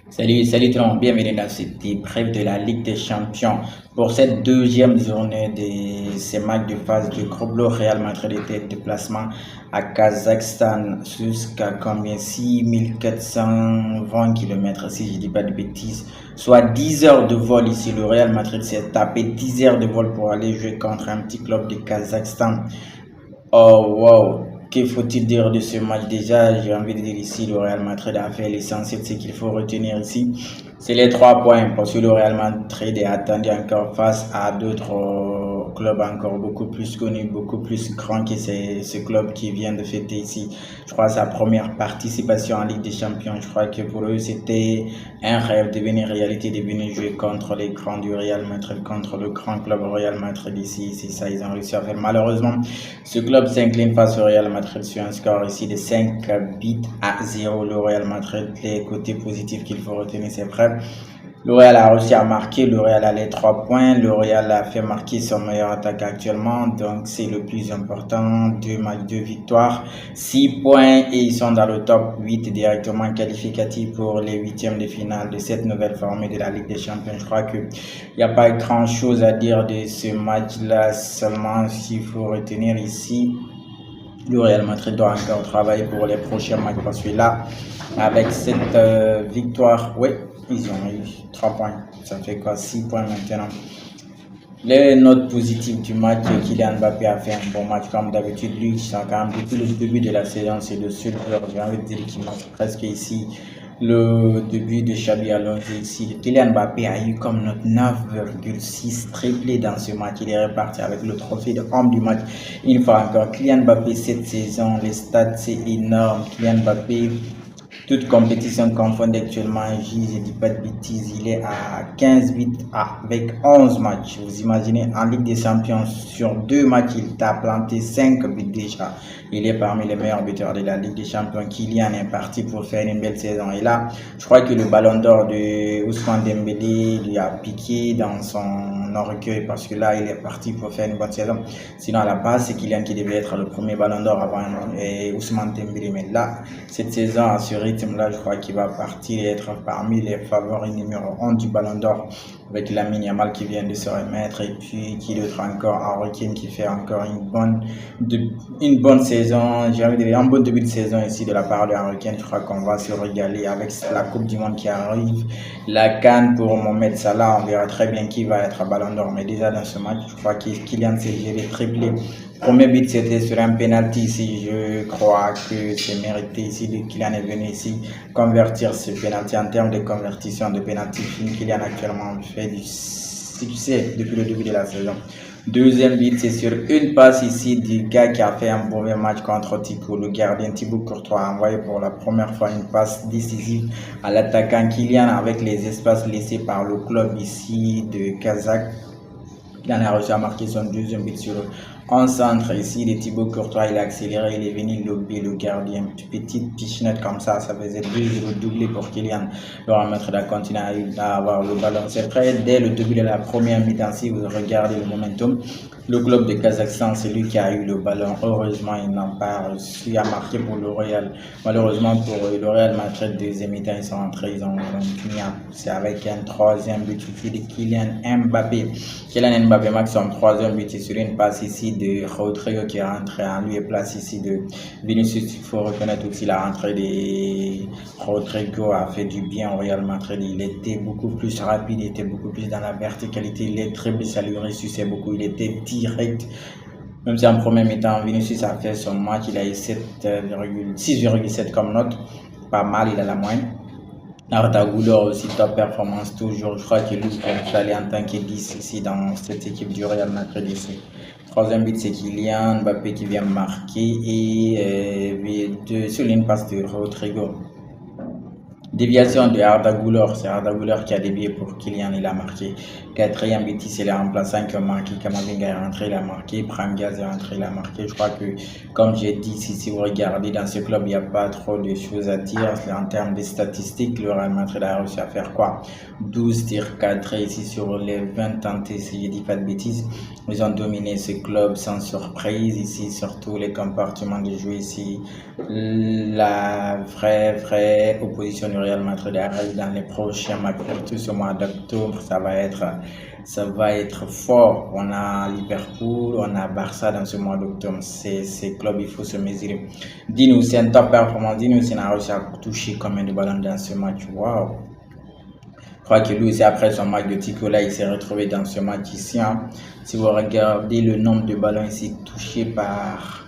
Salut tout le monde, bienvenue dans cette épreuve de la Ligue des Champions. Pour cette deuxième journée de ces matchs de phase de groupe, le Real Madrid était de déplacement à Kazakhstan jusqu'à combien 6420 km si je ne dis pas de bêtises, soit 10 heures de vol ici. Le Real Madrid s'est tapé 10 heures de vol pour aller jouer contre un petit club de Kazakhstan. Oh wow, que faut-il dire de ce match déjà? J'ai envie de dire ici, le Real Madrid a fait l'essentiel. Ce qu'il faut retenir ici, c'est les 3 points. Parce que le Real Madrid est attendu encore face à d'autres clubs encore beaucoup plus connus, beaucoup plus grands que ce club qui vient de fêter ici. Je crois sa première participation en Ligue des Champions. Je crois que pour eux, c'était un rêve devenu réalité, de venir jouer contre les grands du Real Madrid, contre le grand club Real Madrid ici. C'est ça, ils ont réussi à faire. Malheureusement, ce club s'incline face au Real Madrid sur un score ici de 5-0. Le Real Madrid, les côtés positifs qu'il faut retenir, c'est vrai. Le Real a réussi à marquer, le Real a les 3 points, le Real a fait marquer son meilleur attaque actuellement, donc c'est le plus important, 2 matchs, 2 victoires, 6 points et ils sont dans le top 8 directement qualificatifs pour les huitièmes de finale de cette nouvelle formule de la Ligue des Champions. Je crois qu'il n'y a pas grand chose à dire de ce match-là, seulement s'il faut retenir ici. Le Real Madrid doit encore travailler pour les prochains matchs parce que là, avec cette victoire, oui, ils ont eu 3 points. Ça fait quoi 6 points maintenant. Les notes positives du match, Kylian Mbappé a fait un bon match comme d'habitude. Lui, quand même, depuis le début de la saison, c'est le seul joueur, j'ai envie de dire, qui marque presque ici. Le début de Xabi Alonso ici. Kylian Mbappé a eu comme note 9,6 triplé dans ce match. Il est reparti avec le trophée de homme du match. Une fois encore, Kylian Mbappé cette saison, les stats c'est énorme. Kylian Mbappé, toute compétition confondue actuellement, je ne dis pas de bêtises, il est à 15 buts avec 11 matchs. Vous imaginez, en Ligue des Champions, sur 2 matchs, il t'a planté 5 buts déjà. Il est parmi les meilleurs buteurs de la Ligue des Champions. Kylian est parti pour faire une belle saison. Et là, je crois que le ballon d'or de Ousmane Dembélé lui a piqué dans son orgueil parce que là, il est parti pour faire une bonne saison. Sinon, à la base, c'est Kylian qui devait être le premier ballon d'or avant Ousmane Dembélé. Mais là, cette saison, à ce rythme-là, je crois qu'il va partir et être parmi les favoris numéro 1 du ballon d'or avec Lamine Yamal qui vient de se remettre et puis qui d'autre encore, Harry Kane qui fait encore une bonne saison, j'ai envie de dire un bon début de saison ici de la part de Harry Kane. Je crois qu'on va se régaler avec la Coupe du Monde qui arrive, la CAN pour Mohamed Salah, on verra très bien qui va être à ballon d'or, mais déjà dans ce match, je crois que Kylian s'est géré triplé. Premier but c'était sur un penalty ici, je crois que c'est mérité ici, Kylian est venu ici convertir ce penalty en termes de convertition de penalty. Kylian actuellement fait du succès depuis le début de la saison. Deuxième but, c'est sur une passe ici du gars qui a fait un mauvais match contre Tico. Le gardien Thibaut Courtois a envoyé pour la première fois une passe décisive à l'attaquant Kylian avec les espaces laissés par le club ici de Kazakh. Il a réussi à marquer son deuxième but sur un centre ici de Thibaut Courtois. Il a accéléré, il est venu lober le gardien. Petite pichenette comme ça faisait 2-0 doublé pour Kylian. Le remettre de continuer à avoir le ballon. C'est vrai, dès le début de la première mi-temps, si vous regardez le momentum, le club de Kazakhstan, c'est lui qui a eu le ballon. Heureusement, il n'a pas réussi à marquer pour le Real. Malheureusement, pour le Real Madrid, deuxième mi-temps, ils sont entrés, ils ont fini à pousser avec un troisième but de Kylian Mbappé. Kylian Mbappé marque son troisième but sur une passe ici de Rodrigo qui est rentré en lui et place ici de Vinicius. Il faut reconnaître aussi la rentrée de Rodrigo a fait du bien au Real Madrid. Il était beaucoup plus rapide, il était beaucoup plus dans la verticalité. Les dribbles, ça lui réussissait beaucoup. Il était direct. Même si en premier mi-temps, Vinicius a fait son match, il a eu 6,7 comme note. Pas mal, il a la moyenne. Arda Güler aussi, top performance toujours. Je crois qu'il lui aller en tant que 10 ici dans cette équipe du Real Madrid ici. Troisième but, c'est Kylian Mbappé qui vient marquer et sur une passe de Rodrigo. Déviation de Arda Güler, c'est Arda Güler qui a dévié pour Kylian, il a marqué. Quatrième but, c'est le remplaçant qui a marqué. Kamavinga est rentré, il a marqué. Prangas est rentré, il a marqué. Je crois que, comme j'ai dit, si vous regardez dans ce club, il n'y a pas trop de choses à dire. En termes de statistiques, le Real Madrid a réussi à faire quoi 12 tirs cadrés ici sur les 20 tentés, si je ne dis pas de bêtises. Ils ont dominé ce club sans surprise ici, surtout les comportements de jeu ici. La vraie opposition du Real Madrid arrive dans les prochains matchs, surtout ce mois d'octobre, ça va être fort. On a Liverpool, on a Barça dans ce mois d'octobre. Ces clubs, il faut se mesurer. Dis-nous, c'est une top performance. Dis-nous, s'il a réussi à toucher combien de ballons dans ce match. Waouh! Je crois que lui aussi, après son match de Tico, là, il s'est retrouvé dans ce match ici. Hein. Si vous regardez le nombre de ballons ici touchés par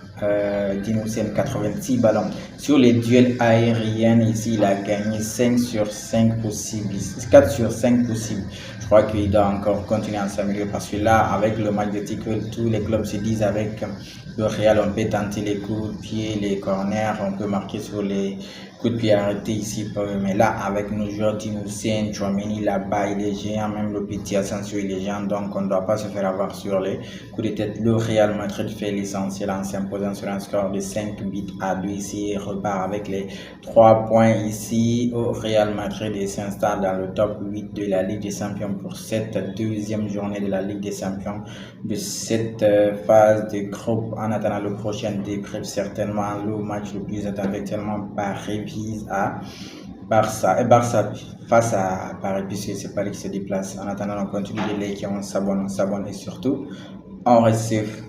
Dinoussen, 86 ballons. Sur les duels aériens, ici, il a gagné 5 sur 5 possibles. 4 sur 5 possibles. Je crois qu'il doit encore continuer à s'améliorer parce que là, avec le match de Tico, tous les clubs se disent avec le Real, on peut tenter les coups de pied, les corners, on peut marquer sur les coups de pied arrêtés ici. Mais là, avec nos joueurs Dinoussen, Tchouaméni, là-bas, il est géant, même le petit Asensio, il est géant, donc on ne doit pas se faire avoir sur les coups de tête. Le Real Madrid fait l'essentiel en s'imposant sur un score de 5 buts à 2 ici et repart avec les 3 points ici au Real Madrid et s'installe dans le top 8 de la Ligue des Champions pour cette deuxième journée de la Ligue des Champions de cette phase de groupe. En attendant le prochain débrief, certainement le match le plus attendu actuellement Paris vise à Barça et Barça face à Paris puisque c'est Paris qui se déplace. En attendant, on continue de liker, on s'abonne et surtout on reste safe.